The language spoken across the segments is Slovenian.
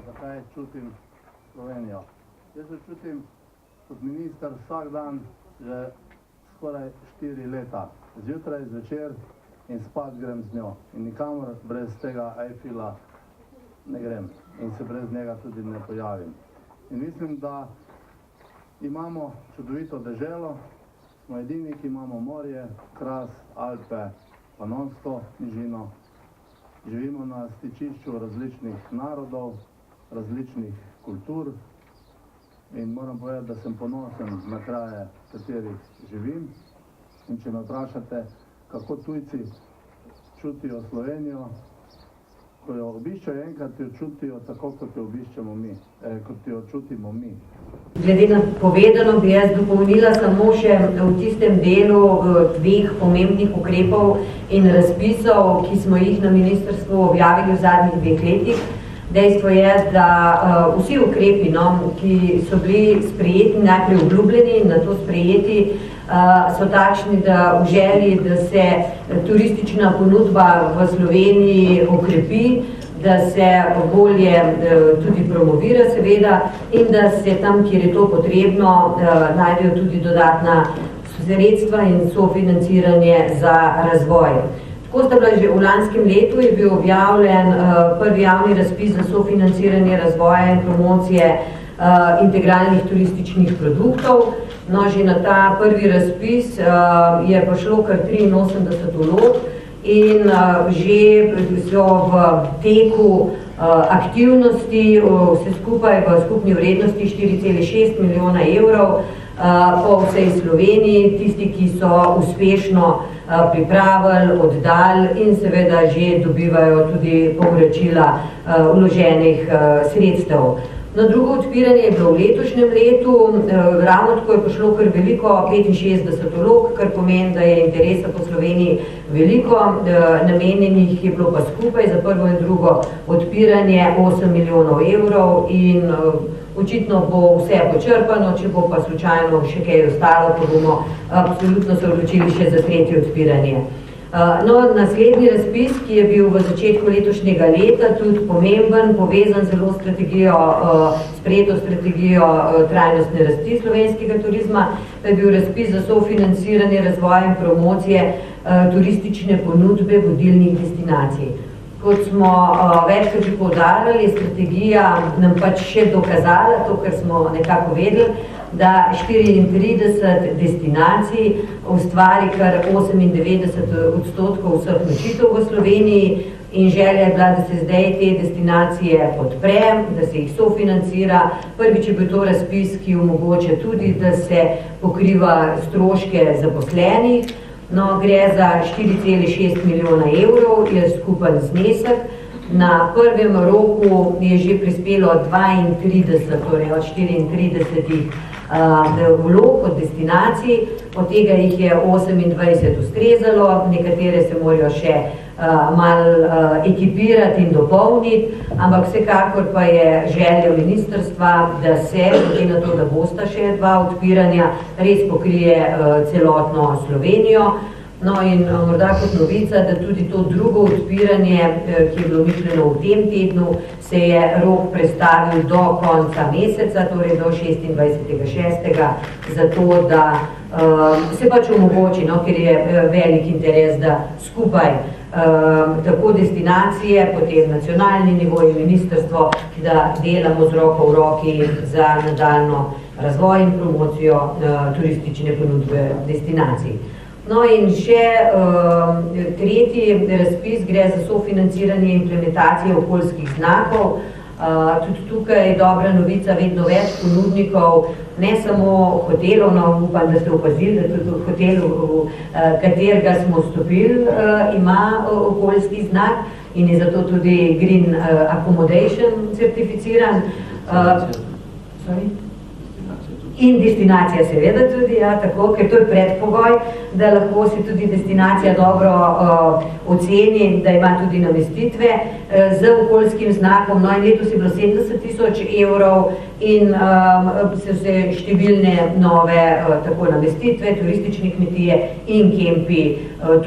zakaj čutim Slovenijo. Jaz se čutim kot minister vsak dan že skoraj 4 leta. Zjutraj, zvečer in spat grem z njo. In nikamor brez tega Eiffela ne grem. In se brez njega tudi ne pojavim. In mislim, da imamo čudovito deželo, smo edini, ki imamo morje, Kras, Alpe, Panonsko nižino. Živimo na stičišču različnih narodov, različnih kultur in moram povedati, da sem ponosen na kraje, v katerih živim. In če me vprašate, kako tujci čutijo Slovenijo, ko jo obiščajo enkrat, jo čutijo tako, kot jo obiščemo mi, kot jo čutimo mi. Glede na povedano bi jaz dopolnila samo še v tistem delu dveh pomembnih ukrepov in razpisov, ki smo jih na ministrstvu objavili v zadnjih 2 letih. Dejstvo je, da vsi ukrepi, ki so bili sprejeti, najprej obljubljeni in nato sprejeti, so takšni, da v želji, da se turistična ponudba v Sloveniji okrepi, da se bolje tudi promovira seveda in da se tam, kjer je to potrebno, najdejo tudi dodatna sredstva in sofinanciranje za razvoj. Tako sta bila že v lanskem letu je bil objavljen prvi javni razpis za sofinanciranje razvoja in promocije integralnih turističnih produktov. No, že na ta prvi razpis je prišlo kar 83 vlog in že so v teku aktivnosti, vse skupaj v skupni vrednosti 4,6 milijona evrov po vsej Sloveniji, tisti, ki so uspešno pripravili, oddali in seveda že dobivajo tudi povračila vloženih sredstev. No, drugo odpiranje je bilo v letošnjem letu, ravno tako je prišlo kar veliko, 65 vlog, kar pomeni, da je interesa po Sloveniji veliko, namenjenih je bilo pa skupaj za prvo in drugo odpiranje 8 milijonov evrov in očitno bo vse počrpano, če bo pa slučajno še kaj ostalo, pa bomo absolutno se odločili še za tretje odpiranje. No, naslednji razpis, ki je bil v začetku letošnjega leta, tudi pomemben, povezan zelo s strategijo, sprejeto strategijo trajnostne rasti slovenskega turizma, pa je bil razpis za sofinanciranje razvoja in promocije turistične ponudbe vodilnih destinacij. Kot smo večkrat že poudarjali, strategija nam pač še dokazala to, kar smo nekako vedeli, da 34 destinacij ustvari kar 98% vseh nočitev v Sloveniji in želja je bila, da se zdaj te destinacije podpre, da se jih sofinancira. Prvič je bil to razpis, ki omogoča tudi, da se pokriva stroške zaposlenih. No, gre za 4,6 milijona evrov, je skupen znesek. Na prvem roku je že prispelo 32, torej od 34 vlog od destinacij, od tega jih je 28 ustrezalo, nekatere se morajo še malo ekipirati in dopolniti, ampak vsekakor pa je želja ministrstva, da se, glede na to, da bosta še 2 odpiranja, res pokrije celotno Slovenijo. No in morda kot novica, da tudi to drugo odpiranje, ki je bilo mišljeno v tem tednu, se je rok prestavil do konca meseca, torej do 26.6., zato da se pač omogoči, ker je velik interes, da skupaj tako destinacije, potem nacionalni nivo in ministrstvo, da delamo z roko v roki za nadaljnjo razvoj in promocijo turistične ponudbe destinacij. No in še tretji razpis gre za sofinanciranje implementacije okoljskih znakov. Tudi tukaj je dobra novica, vedno več ponudnikov, ne samo hotelov, no upam, da ste opazili, da tudi v hotelu, v katerega smo vstopili, ima okoljski znak in je zato tudi Green Accommodation certificiran. In destinacija seveda tudi, tako, ker to je predpogoj, da lahko si tudi destinacija dobro oceni, da ima tudi namestitve z okoljskim znakom. No in letos je bilo 70 000 evrov in so se številne nove tako namestitve, turistične kmetije in kempi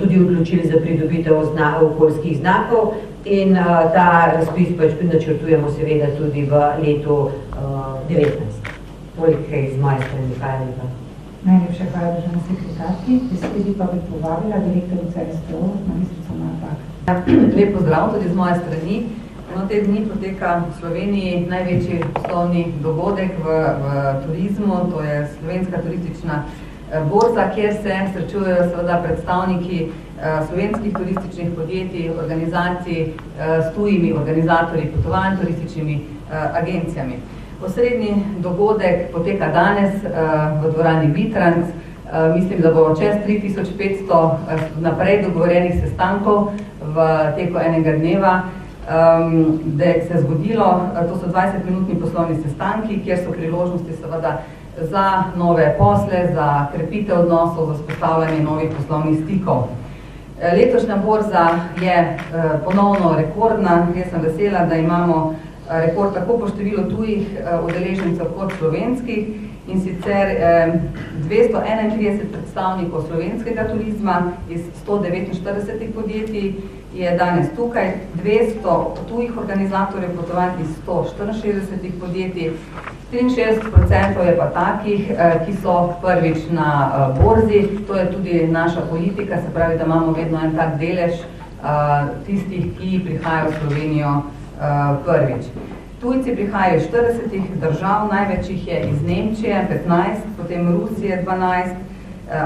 tudi odločili za pridobitev okoljskih znakov. in ta razpis pač načrtujemo seveda tudi v letu 19. Toliko iz moje strani, hvala lepa. Najlepša hvala državni sekretarki. Besedi pa bi povabila direktorica STO, magistrica Maja Pak. Lep pozdrav tudi z moje strani. Te dni poteka v Sloveniji največji poslovni dogodek v turizmu, to je slovenska turistična borza, kjer se srečujejo seveda predstavniki slovenskih turističnih podjetij, organizacij s tujimi organizatorji potovanj, turističnimi agencijami. Osrednji dogodek poteka danes v dvorani Vitranc. Mislim, da bo čez 3500 naprej dogovorenih sestankov v teku enega dneva, da se je zgodilo. To so 20-minutni poslovni sestanki, kjer so priložnosti seveda za nove posle, za krepitev odnosov, za vzpostavljanje novih poslovnih stikov. Letošnja borza je ponovno rekordna. Jaz sem vesela, da imamo rekord tako po številu tujih udeležencev kot slovenskih, in sicer 231 predstavnikov slovenskega turizma iz 149 podjetij je danes tukaj, 200 tujih organizatorjev potovanj iz 164 podjetij, 63% je pa takih, ki so prvič na borzi. To je tudi naša politika, se pravi, da imamo vedno en tak delež tistih, ki prihajajo v Slovenijo prvič. Tujci prihajajo iz 40 držav, največ jih je iz Nemčije 15, potem Rusije 12,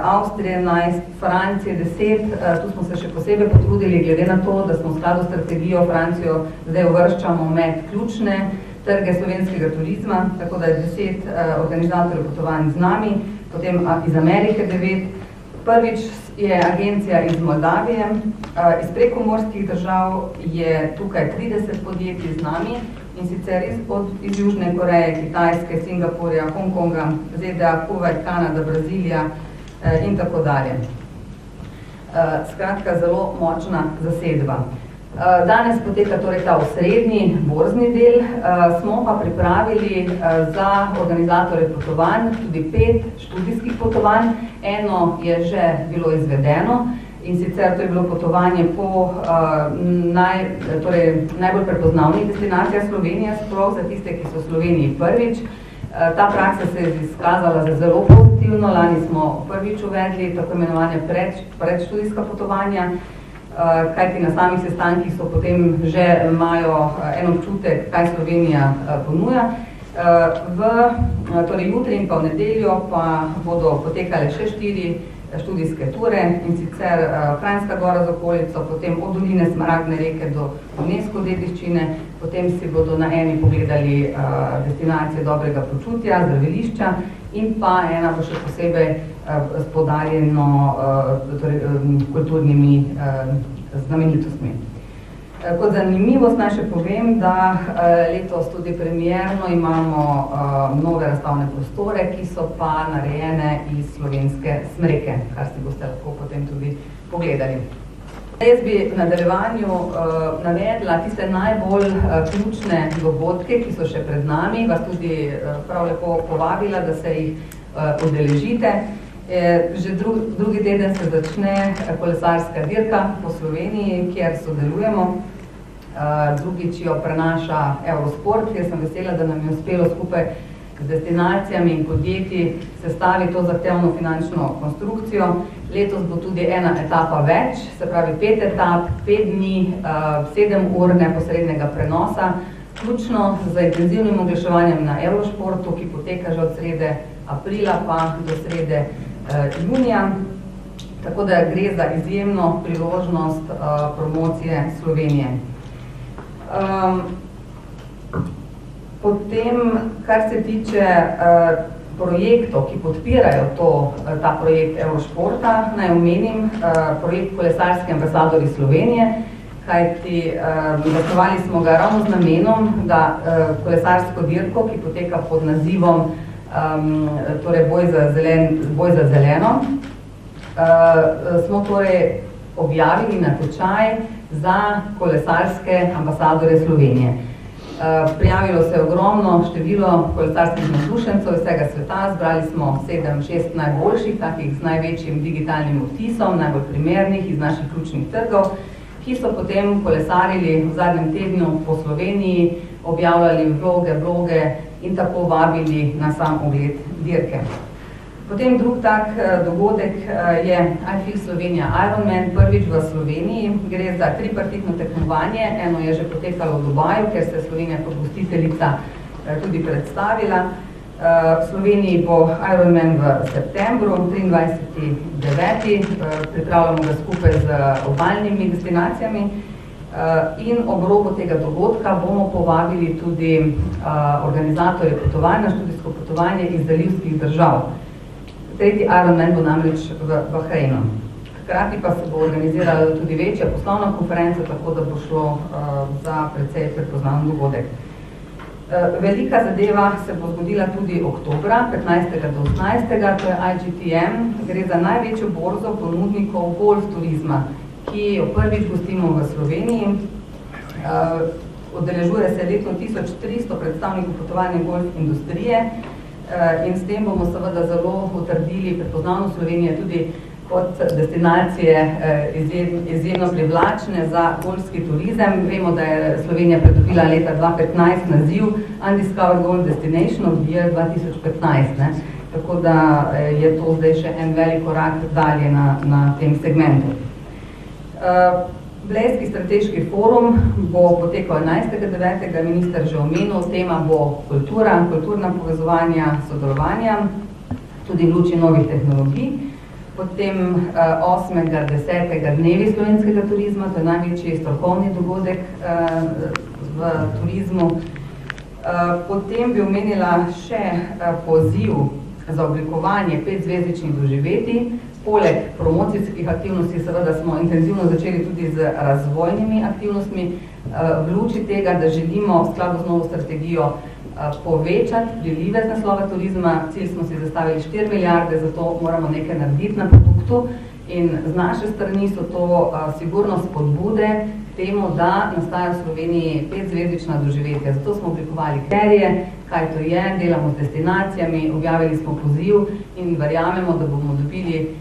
Avstrije 11, Francije 10. Tu smo se še posebej potrudili, glede na to, da smo v skladu s strategijo Francijo zdaj uvrščamo med ključne trge slovenskega turizma, tako da je 10 organizatorjev potovanj z nami, potem iz Amerike 9. Prvič je agencija iz Moldavije, iz prekomorskih držav je tukaj 30 podjetij z nami, in sicer iz Južne Koreje, Kitajske, Singapurja, Hongkonga, ZDA, Kuvajt, Kanada, Brazilija in tako dalje. Skratka, zelo močna zasedba. Danes poteka torej ta osrednji borzni del, smo pa pripravili za organizatorje potovanj tudi 5 študijskih potovanj. Eno je že bilo izvedeno, in sicer to je bilo potovanje po najbolj prepoznavnih destinacijah Slovenije, sploh za tiste, ki so v Sloveniji prvič. Ta praksa se je izkazala za zelo pozitivno. Lani smo prvič uvedli tako imenovane predštudijska potovanja, kajti na samih sestankih so potem že imajo en občutek, kaj Slovenija ponuja. Torej jutri in pa v nedeljo pa bodo potekale še 4 študijske ture, in sicer Kranjska Gora z okolico, potem od doline Smaragdne reke do UNESCO dediščine, potem si bodo na eni pogledali destinacije dobrega počutja, zdravilišča, in pa ena bo še posebej spodarjeno kulturnimi znamenitostmi. Kot zanimivost naj še povem, da letos tudi premierno imamo nove razstavne prostore, ki so pa narejene iz slovenske smreke, kar si boste lahko potem tudi pogledali. Jaz bi v nadaljevanju navedla tiste najbolj ključne dogodke, ki so še pred nami, vas tudi prav lepo povabila, da se jih udeležite. Že drugi teden se začne kolesarska dirka po Sloveniji, kjer sodelujemo. Drugič jo prenaša Eurosport. Jaz sem vesela, da nam je uspelo skupaj z destinacijami in podjetji sestaviti to zahtevno finančno konstrukcijo. Letos bo tudi ena etapa več, se pravi 5 etap, 5 dni, 7 ur neposrednega prenosa, vključno z intenzivnim oglaševanjem na Eurosportu, ki poteka že od srede aprila pa do srede junija, tako da gre za izjemno priložnost promocije Slovenije. Potem, kar se tiče projektov, ki podpirajo ta projekt Eurosporta, naj omenim projekt Kolesarski ambasadorji Slovenije, kajti zasnovali smo ga ravno z namenom, da kolesarsko dirko, ki poteka pod nazivom torej boj za zeleno, smo torej objavili natečaj za kolesarske ambasadorje Slovenije. Prijavilo se je ogromno število kolesarskih navdušencev iz vsega sveta, zbrali smo 6 najboljših, takih z največjim digitalnim vtisom, najbolj primernih iz naših ključnih trgov, ki so potem kolesarili v zadnjem tednu po Sloveniji, objavljali vloge, bloge in tako vabili na sam ogled dirke. Potem drug tak dogodek je iFeel Slovenija Ironman, prvič v Sloveniji. Gre za tripartitno tekmovanje, eno je že potekalo v Dubaju, ker se je Slovenija kot gostiteljica tudi predstavila. V Sloveniji bo Ironman v septembru, 23.9. Pripravljamo ga skupaj z obalnimi destinacijami in ob robu tega dogodka bomo povabili tudi organizatorje potovanja, študijsko potovanje iz zalivskih držav. Tretji Ironman bo namreč v Bahreinu. Hkrati pa se bo organizirala tudi večja poslovna konferenca, tako da bo šlo za precej prepoznan dogodek. Velika zadeva se bo zgodila tudi oktobra, 15. do 18. To je IGTM. Gre za največjo borzo ponudnikov golf turizma, ki jo prvič gostimo v Sloveniji. Udeležuje se letno 1300 predstavnikov potovanja golf industrije in s tem bomo seveda zelo utrdili prepoznavnost Slovenije tudi kot destinacije izjemno privlačne za golfski turizem. Vemo, da je Slovenija pridobila leta 2015 naziv Undiscovered Golf Destination of the Year 2015. Tako da je to zdaj še en velik korak dalje na tem segmentu. Blejski strateški forum bo potekal 11.9. Minister že omenil, tema bo kultura, kulturna povezovanja, sodelovanja, tudi v luči novih tehnologij. Potem 8.10. Dnevi slovenskega turizma, to je največji strokovni dogodek v turizmu. Potem bi omenila še poziv za oblikovanje 5-zvezdičnih doživetij. Poleg promocijskih aktivnosti seveda smo intenzivno začeli tudi z razvojnimi aktivnostmi v luči tega, da želimo v skladu z novo strategijo povečati prilive z naslova turizma. Cilj smo si zastavili 4 milijarde, zato moramo nekaj narediti na produktu in z naše strani so to sigurno spodbude temu, da nastaja v Sloveniji 5-zvezdična doživetja. Zato smo oblikovali kriterije, kaj to je, delamo z destinacijami, objavili smo poziv in verjamemo, da bomo dobili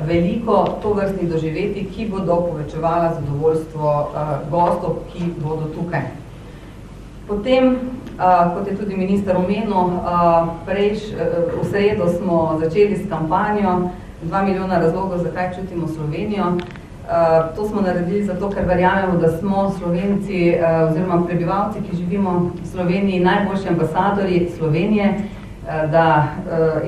veliko tovrstnih doživetij, ki bodo povečevala zadovoljstvo gostov, ki bodo tukaj. Potem, kot je tudi minister omenil, v sredo smo začeli s kampanjo 2 milijona razlogov, zakaj čutimo Slovenijo. To smo naredili zato, ker verjamemo, da smo Slovenci oziroma prebivalci, ki živimo v Sloveniji, najboljši ambasadorji Slovenije,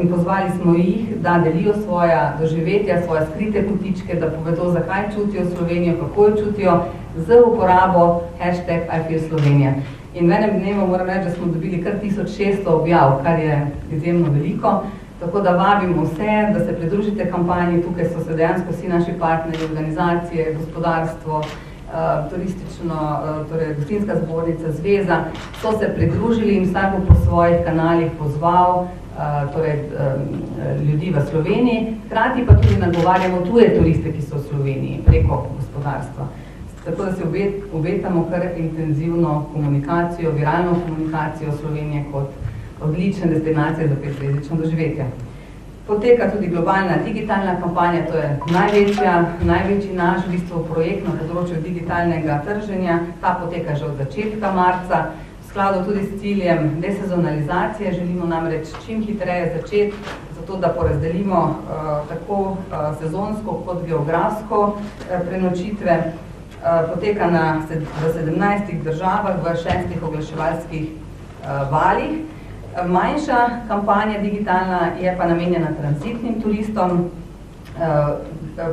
in pozvali smo jih, da delijo svoja doživetja, svoje skrite kotičke, da povedo, zakaj čutijo Slovenijo, kako jo čutijo, z uporabo #IFeelSlovenija. In v enem dnevu moram reči, da smo dobili kar 1600 objav, kar je izjemno veliko, tako da vabimo vse, da se pridružite kampanji. Tukaj so se dejansko vsi naši partnerji, organizacije, gospodarstvo, torej gostinska zbornica, zveza, so se pridružili in vsak bo po svojih kanalih pozval ljudi v Sloveniji, hkrati pa tudi nagovarjamo tuje turiste, ki so v Sloveniji preko gospodarstva. Tako da si obetamo kar intenzivno komunikacijo, viralno komunikacijo Slovenije kot odlične destinacije za 5-zvezdično doživetje. Poteka tudi globalna digitalna kampanja, to je največji naš projekt na področju digitalnega trženja. Ta poteka že od začetka marca, v skladu tudi s ciljem desezonalizacije. Želimo namreč čim hitreje začeti, zato da porazdelimo tako sezonsko kot geografsko prenočitve. Poteka v 17 državah, v 6 oglaševalskih valih. Manjša kampanja digitalna je pa namenjena tranzitnim turistom,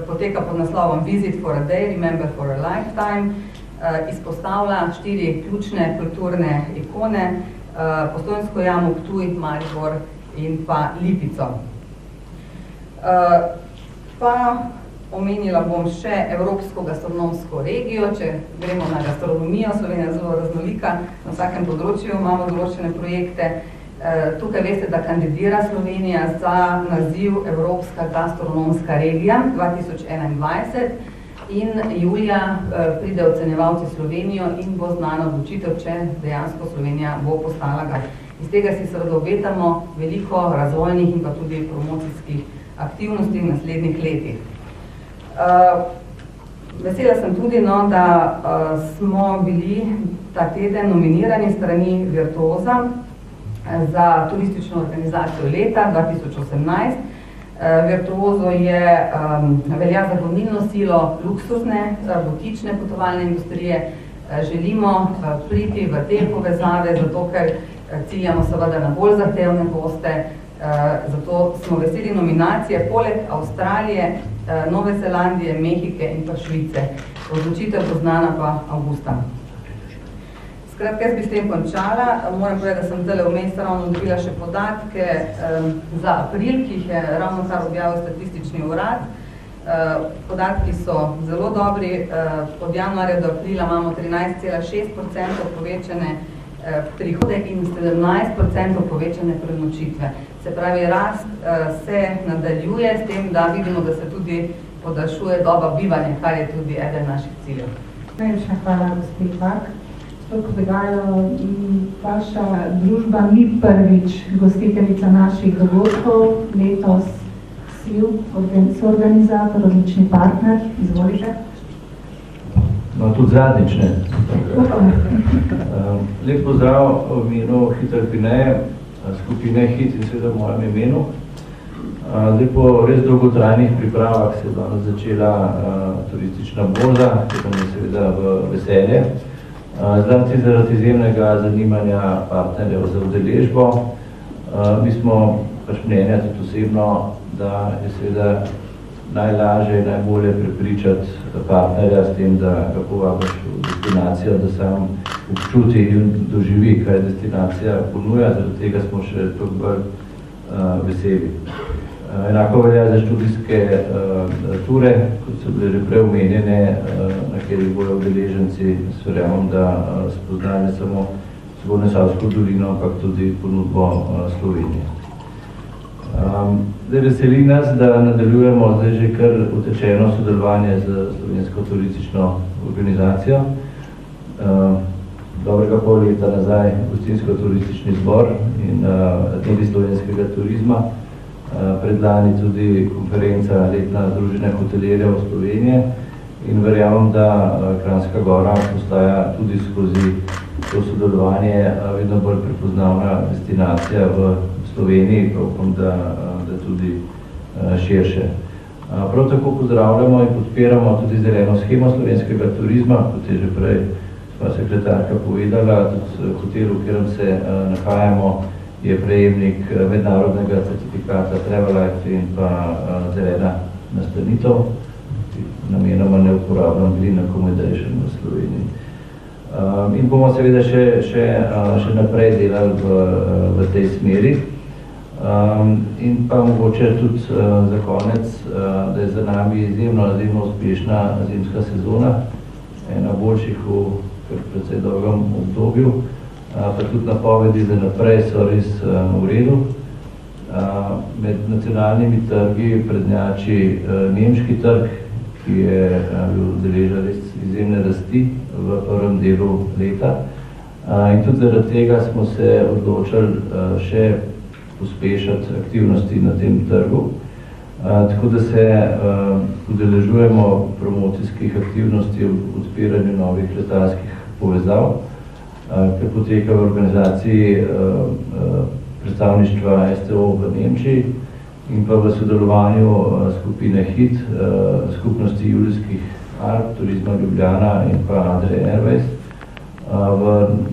poteka pod naslovom Visit for a Day, Remember for a Lifetime, izpostavlja 4 ključne kulturne ikone, Postojnsko jamo, Ptuj, Maribor in pa Lipico. Pa omenila bom še Evropsko gastronomsko regijo. Če gremo na gastronomijo, Slovenija je zelo raznolika, na vsakem področju imamo določene projekte. Tukaj veste, da kandidira Slovenija za naziv Evropska gastronomska regija 2021 in julija pride ocenjevalci Slovenijo in bo znana odločitev, če dejansko Slovenija bo postala ga. Iz tega si seveda obetamo veliko razvojnih in pa tudi promocijskih aktivnosti v naslednjih letih. Vesela sem tudi, no, da smo bili ta teden nominirani strani Virtuosa za turistično organizacijo leta 2018. Virtuoso velja za gonilno silo luksuzne, butične potovalne industrije. Želimo priti v te povezave, zato ker ciljamo seveda na bolj zahtevne goste, zato smo veseli nominacije poleg Avstralije, Nove Zelandije, Mehike in pa Švice. Odločitev bo znana pa avgusta. Skratka, jaz bi s tem končala. Moram povedati, da sem zdaj vmes ravno dobila še podatke za april, ki jih je ravno kar objavil Statistični urad. Podatki so zelo dobri. Od januarja do aprila imamo 13,6% povečane prihode in 17% povečane prenočitve. Se pravi, rast se nadaljuje s tem, da vidimo, da se tudi podaljšuje doba bivanja, kar je tudi eden naših ciljev. Najlepša hvala, gospod Vak. Gospod Degajlo, vaša družba ni prvič gostiteljica naših dogodkov, letos soorganizator, odlični partner. Izvolite. No, tudi zadnjič ne. Lep pozdrav v imenu Hitalpineje, skupine HIT in seveda v mojem imenu. Zdaj po res dolgotrajnih pripravah se je danes začela turistična borza, ki pa je seveda v veselje. Zlasti zaradi izjemnega zanimanja partnerjev za udeležbo. Mi smo pač mnenja tudi osebno, da je seveda najlažje in najbolje prepričati partnerja s tem, da ga povabiš v destinacijo, da sam občuti in doživi, kaj destinacija ponuja, zaradi tega smo še toliko bolj veseli. Enako velja za študijske ture, kot so bile že prej omenjene, na katerih bojo udeleženci, verjamem, da spoznajo ne samo Zgornjesavsko dolino, ampak tudi ponudbo Slovenije. Zdaj veseli nas, da nadaljujemo zdaj že kar utečeno sodelovanje z Slovensko turistično organizacijo. Dobrega pol leta nazaj Gostinsko-turistični zbor in Dnevi slovenskega turizma, predlani tudi konferenca letna Združenja hotelirjev Slovenije in verjamem, da Kranjska Gora postaja tudi skozi to sodelovanje vedno bolj prepoznavna destinacija v Sloveniji, pa upam, da tudi širše. Prav tako pozdravljamo in podpiramo tudi zeleno shemo slovenskega turizma, kot je že prej sekretarka povedala, tudi hotel, v katerem se nahajamo, je prejemnik mednarodnega certifikata Travelite in pa zelena nastanitev, namenoma ne uporabljam green accommodation v Sloveniji. In bomo seveda še naprej delali v tej smeri. In pa mogoče tudi za konec, da je za nami izjemno uspešna zimska sezona, ena boljših v precej dolgem obdobju, pa tudi napovedi za naprej so res v redu. Med nacionalnimi trgi prednjači nemški trg, ki je bil deležen res izjemne rasti v prvem delu leta. In tudi zaradi tega smo se odločili še pospešati aktivnosti na tem trgu. Tako da se udeležujemo promocijskih aktivnosti v odpiranju novih letalskih povezav, ki poteka v organizaciji predstavništva STO v Nemčiji in pa v sodelovanju skupine HIT, skupnosti Julijskih Alp, Turizma Ljubljana in pa Adria Airways.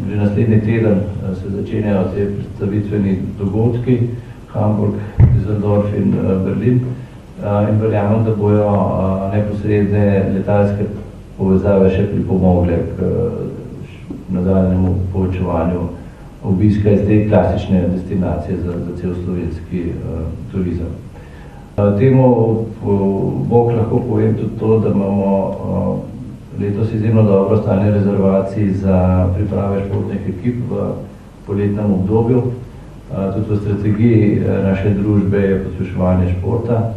Že naslednji teden se začenjajo te predstavitveni dogodki, Hamburg, Düsseldorf in Berlin. In verjamem, da bojo neposredne letalske povezave še pripomogle k nadaljnjemu povečevanju obiska iz te klasične destinacije za cel slovenski turizem. Temu bog lahko povem tudi to, da imamo letos izjemno dobro stanje rezervacij za priprave športnih ekip v poletnem obdobju. Tudi v strategiji naše družbe je pospeševanje športa.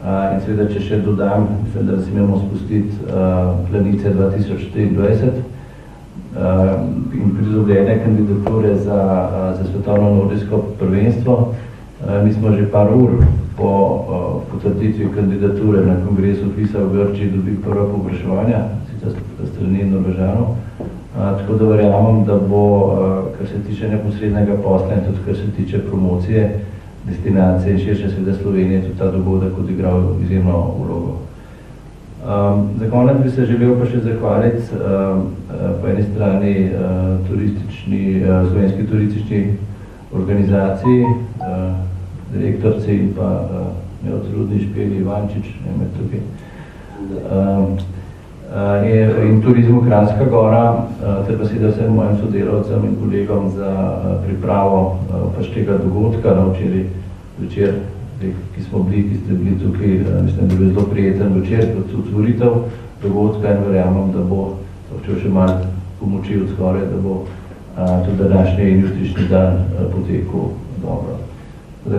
In seveda, če še dodam, mislim, da si imamo spustiti Planice 2024 in pridobljene kandidature za svetovno nordijsko prvenstvo. Mi smo že par ur po potrditvi kandidature na kongresu FISA v Grčiji dobi prva povpraševanja, sicer strani Norvežanov. Tako da verjamem, da bo, kar se tiče neposrednega posla in tudi kar se tiče promocije destinacije in širše seveda Slovenije, tudi ta dogodek odigral izjemno vlogo. Za konec bi se želel pa še zahvaliti po eni strani slovenski turistični organizaciji, direktorci in pa neotrudni Špeli Ivančič, ne tukaj, in Turizmu Kranjska Gora, ter pa seveda vsem mojim sodelavcem in kolegom za pripravo pač tega dogodka, včeraj večer, ki smo bili, ki ste bili tukaj, mislim, da je bil zelo prijeten večer, kot otvoritev dogodka in verjamem, da bo, če še malo pomoči od skoraj, da bo tudi današnji in jutrišnji dan potekel dobro.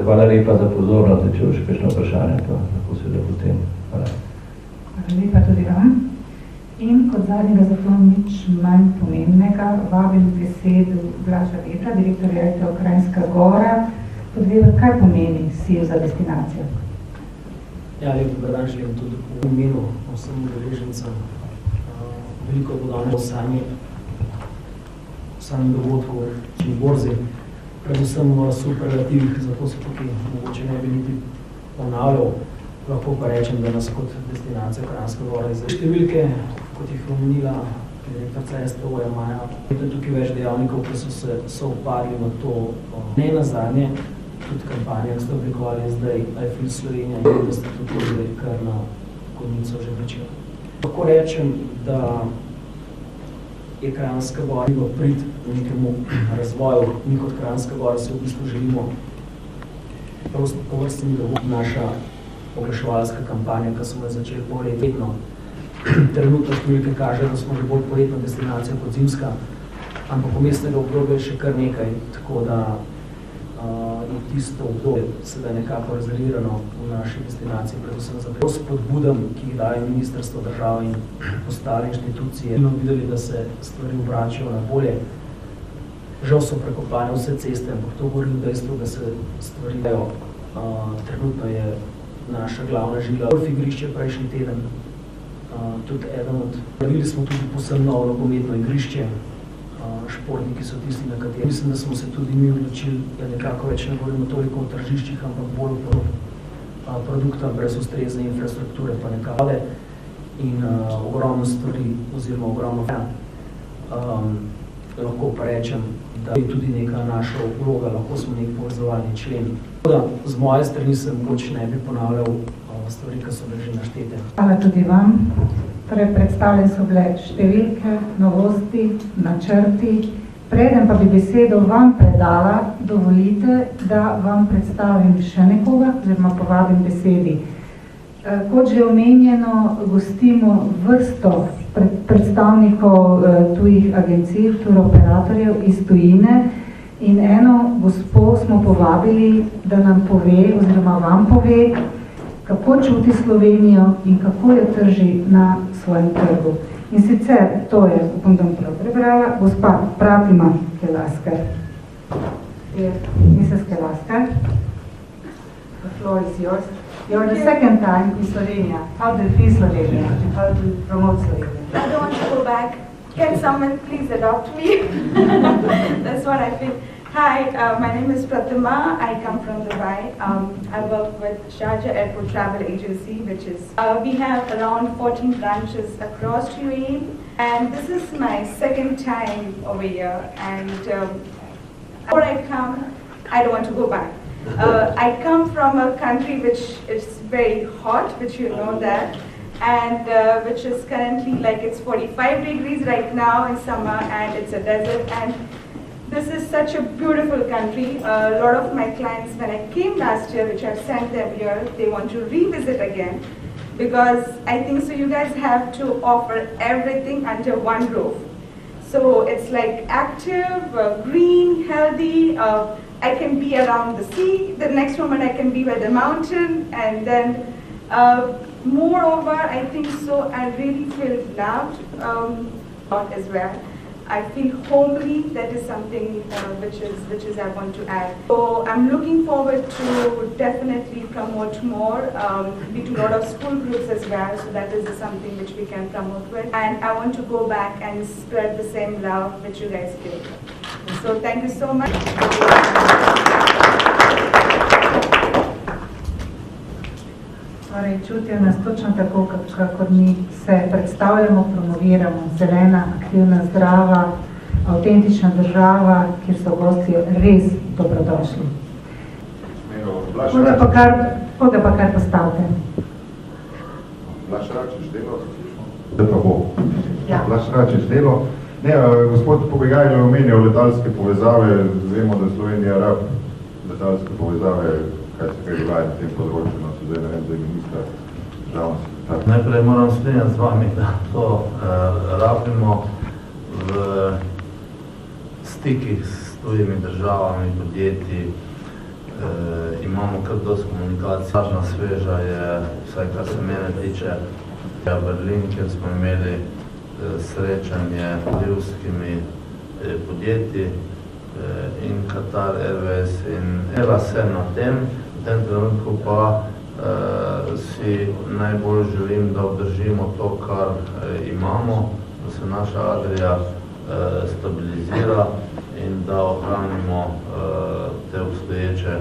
Hvala lepa za pozornost, če bo še kakšno vprašanje, pa lahko seveda potem. Hvala. Hvala lepa tudi vam. In kot zadnjega, zato nič manj pomembnega, vabim besedo Blaža Vetra, direktorja RTO Kranjska Gora. Podveva, kaj pomeni SIV za destinacijo? Ja, lep dober dan, želim tudi v imenu vsem udeležencem. Veliko bo danes v samem dogodku v borzi, predvsem v superlativih, zato se tukaj mogoče ne bi niti ponavljal. Lahko pa rečem, da nas kot destinacija Kranjska Gora iz številke, kot jih omenila direktorca STO-ja Maja, je tukaj več dejavnikov, ki so se soopadli na to. Ne nazadnje, tudi kampanja, ki ste oblikovali zdaj, I Feel Slovenija, in da ste tudi zdaj kar na konjico že pričeli. Lahko rečem, da je Kranjska Gora v prid nekemu razvoju. Mi kot Kranjska Gora se v bistvu želimo prosto po vrstni dogodki. Naša oglaševalska kampanja, ki smo jo začeli poletno. Trenutno številke kaže, da smo že bolj poletna destinacija kot zimska, ampak umestnega obdobja je še kar nekaj, tako da je tisto obdobje sedaj nekako rezervirano v naši destinaciji, predvsem za spodbudam, ki jih daje ministrstvo, država in ostale inštitucije. In videli, da se stvari obračajo na bolje. Žal so prekopane vse ceste, ampak to govori v dejstvu, da se stvari dajo. Trenutno je naša glavna žila golf igrišče prejšnji teden. Tudi eden od pravili smo tudi posebno novo nogometno igrišče. Športniki so tisti, na kateri. Mislim, da smo se tudi mi odločili, da nekako več ne govorimo toliko o tržiščih, ampak bolj o produkta brez ustrezne infrastrukture, pa nekako in ogromno stvari oziroma ogromno lahko pa rečem, da je tudi neka naša vloga, lahko smo nek povezovalni člen. Z moje strani se mogoče ne bi ponavljal stvari, ki so bile že naštete. Hvala tudi vam. Torej, predstavljene so bile številke, novosti, načrti. Preden pa bi besedo vam predala, dovolite, da vam predstavim še nekoga, oziroma povabim besedi. Kot že omenjeno, gostimo vrsto predstavnikov tujih agencij, turoperatorjev iz tujine in eno gospo smo povabili, da nam pove, oziroma vam pove, kako čuti Slovenijo in kako jo trži na svojem trgu. In sicer, to je, upam, da bom prav prebrala, gospa Pratima Kelaskar. Mrs. Kelaskar, the floor is yours. You're the second time in Slovenia. How do you feel Slovenia? How do you promote Slovenia? I don't want to go back. Can someone please adopt me? That's what I feel. Hi, my name is Pratima. I come from Dubai. I work with Sharjah Airport Travel Agency, which is, we have around 14 branches across UAE. And this is my second time over here. And before I come, I don't want to go back. I come from a country which is very hot, which you know that, and which is currently like it's 45 degrees right now in summer, and it's a desert. And this is such a beautiful country. A lot of my clients, when I came last year, which I've sent them here, they want to revisit again, because I think so you guys have to offer everything under one roof. So it's like active, green, healthy. I can be around the sea, the next moment I can be by the mountain, and then moreover, I think so I really feel loved as well. I feel homely. That is something which is I want to add. So I'm looking forward to definitely promote more. We do a lot of school groups as well, so that is something which we can promote with. And I want to go back and spread the same love which you guys give. So thank you so much. Torej, čutijo nas točno tako, kakor mi se predstavljamo, promoviramo. Zelena, aktivna, zdrava, avtentična država, kjer so gosti res dobrodošli. Koga pa kar postavite? Blaž Račič delo, da pa bo. Ja. Blaž Račič delo. Ne, gospod Pobegaj je omenjal letalske povezave. Vemo, da Slovenija rab letalske povezave, kaj se kaj dogaja na tem področju. No, zdaj ne vem, da je minister državni sekretar. Najprej moram strinjati z vami, da to rabimo v stikih s tujimi državami, podjetji. Imamo kar dosti komunikacij. Važna sveža je, vsaj kar se mene tiče, Berlin, kjer smo imeli srečanje s ljudskimi podjetji in Qatar Airways in dela se na tem. V tem trenutku pa si najbolj želim, da obdržimo to, kar imamo, da se naša Adria stabilizira in da ohranimo te obstoječe.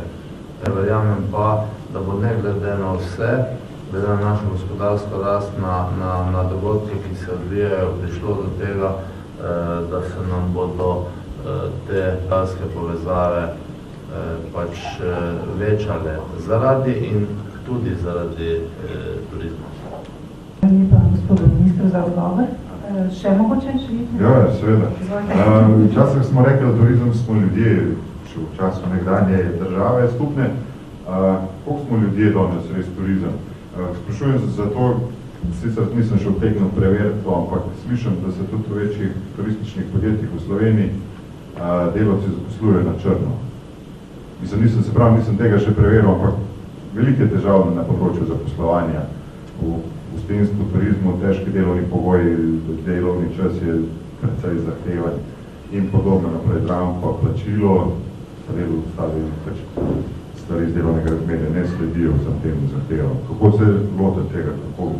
Verjamem pa, da bo ne glede na vse, glede na našo gospodarsko rast, na dogodke, ki se odvijajo, prišlo do tega, da se nam bodo te letalske povezave pač večale zaradi in tudi zaradi turizma. Hvala lepa gospodu ministru za odgovor. Še mogoče želite? Ja, seveda. Včasih smo rekli, da turizem smo ljudje, še v času nekdanje države skupne. Koliko smo ljudje danes res turizem? Sprašujem se zato, sicer nisem še vtegnil preveriti to, ampak slišim, da se tudi v večjih turističnih podjetjih v Sloveniji delavci zaposlujejo na črno. Nisem tega še preveril, ampak velike težave na področju zaposlovanja. V gostinstvu, turizmu, težki delovni pogoji, delovni čas je precej zahteven in podobno naprej. Rampa, plačilo, delu ostali pač stvari iz delovnega razmerja ne sledijo vsem tem zahtevam. Kako se lotiti tega, kako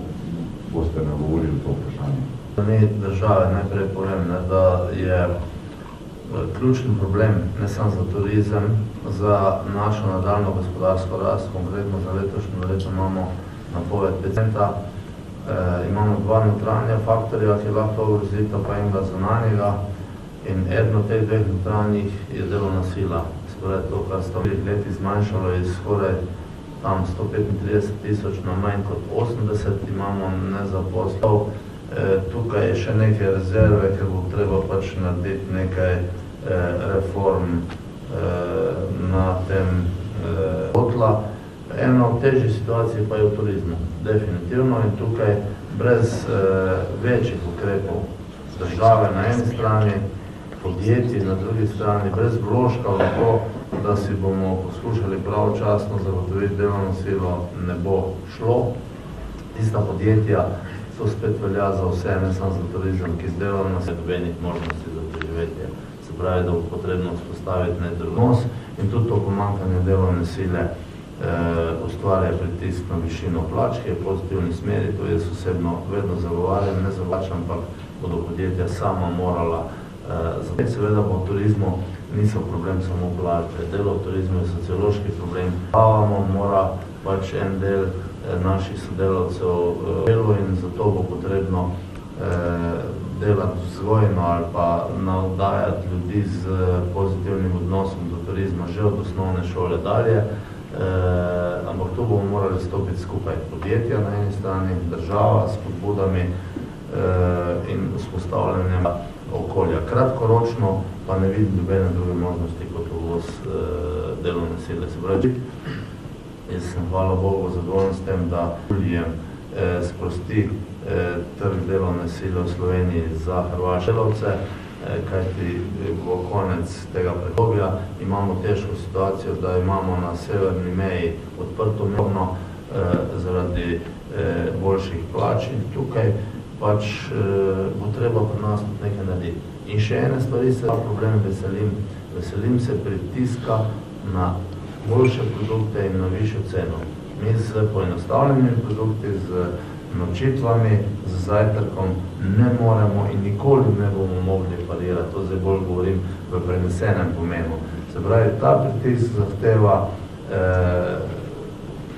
boste nagovorili to vprašanje? Mi države najprej povem, da je ključni problem ne samo za turizem, za našo nadaljno gospodarsko rast, konkretno za letošnjo leto imamo napoved 5%, imamo dva notranja faktorja, ki lahko ogrozita, pa enega zunanjega, in eden od teh dveh notranjih je delovna sila. Spravi to, kar sta v leti zmanjšalo iz skoraj tam 135,000 na manj kot 80, imamo nezaposlov. Tukaj je še neke rezerve, ker bo treba pač narediti nekaj reform na tem potla. Ena od težjih situacij pa je v turizmu, definitivno, in tukaj brez večjih ukrepov države na eni strani, podjetij na drugi strani, brez vložkov na to, da si bomo poskušali pravočasno zagotoviti delovno silo, ne bo šlo. Tista podjetja, to spet velja za vse, ne samo za turizem, ki z delovno se dobenih možnosti za preživetje. Se pravi, da bo potrebno vzpostaviti nek odnos in tudi to pomanjkanje delovne sile ustvarja pritisk na višino plač, ki je v pozitivni smeri. To jaz osebno vedno zagovarjam, ne zavlačam, ampak bodo podjetja sama morala zavedati. Seveda pa v turizmu niso problem samo plače. Delo v turizmu je sociološki problem. Plavamo mora pač en del naših sodelavcev delo in zato bo potrebno delati vzgojno ali pa navdajati ljudi z pozitivnim odnosom do turizma že od osnovne šole dalje. Ampak tu bomo morali stopiti skupaj podjetja na eni strani, država s podbudami in vzpostavljanjem okolja. Kratkoročno pa ne vidim nobene druge možnosti kot uvoz delovne sile. Se pravi, jaz sem, hvala Bogu, zadovoljen s tem, da julijem sprosti trg delovne sile v Sloveniji za hrvaške delavce, kajti bo konec tega predobja. Imamo težko situacijo, da imamo na severni meji odprto mejo zaradi boljših plač in tukaj pač bo treba pri nas nekaj narediti. In še ene stvari se problem veselim. Veselim se pritiska na boljše produkte in na višjo ceno. Mi z poenostavljenimi produkti, z nočitvami, z zajtrkom ne moremo in nikoli ne bomo mogli parirati. To zdaj bolj govorim v prenesenem pomenu. Se pravi, ta pritisk zahteva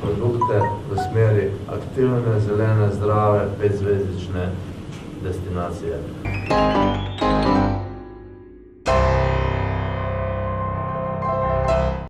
produkte v smeri aktivne, zelene, zdrave, 5-zvezdične destinacije.